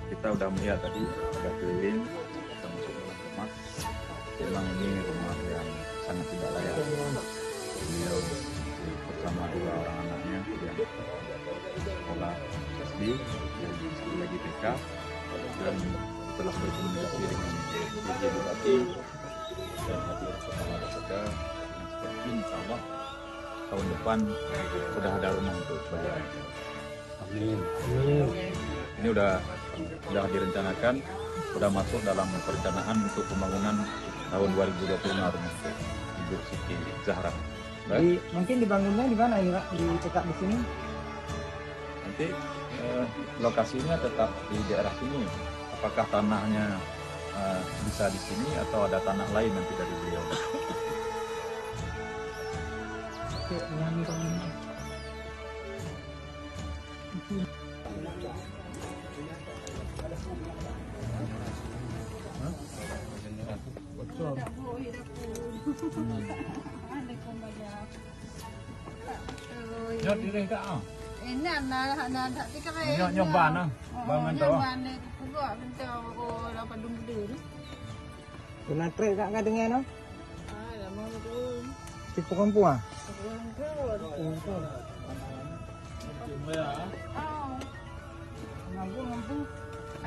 kita udah melihat tadi ada keliling, kita masuk dalam rumah. Memang ini rumah yang sangat tidak layak. Beliau bersama dua orang anaknya yang sekolah SD, yang satu lagi TK, dan telah berkomunikasi dengan PJ Bupati dan hadir kepala desa yang seperti insya Allah tahun depan sudah ada rumah untuk beliau. Amin. Ini udah direncanakan, sudah masuk dalam perencanaan untuk pembangunan tahun 2025 rumah untuk Ibu Siti Zahra. Mungkin dibangunnya di mana ini Pak? Dicetak di sini? Nanti lokasinya tetap di daerah sini. Apakah tanahnya bisa di sini atau ada tanah lain nanti dari beliau? Oke, yang bangunnya. Nyot diri tak ah. Ini anak tak dikira. Nyoban ah. Bangun tu. Nyoban ni gua bentar aku dapat dumdur. Kena trek kat kadangnya no? Ah, lama tu. Tipu kampung ah. Dumdur. Mampu.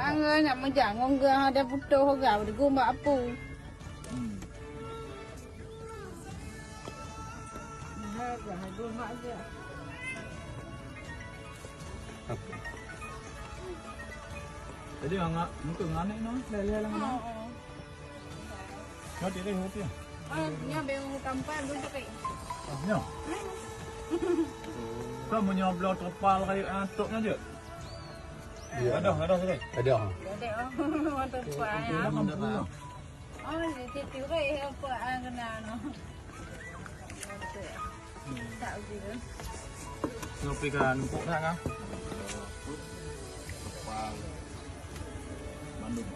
Angin nak menjangung ke ada putuh gau di gua mak apu. Gua mak je. Jadi angak mungkin ngane no, lele lang no. Nyot diri hati. Nya beng kampan dulu kai. Nyo. Kamu nyoblok terpal kayak antuknya aja. Ada sini. Ada. Ada mantap pa. Oh, di situ kai apa kena no. Tak gitu. Ngopikan empuk kan? Terpal. Bandung.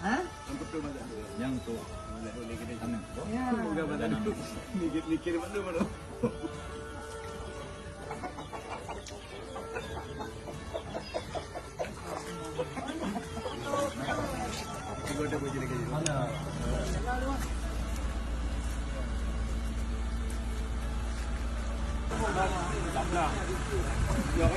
Hah? Yang tuh. Ya. Mikir mana? Yok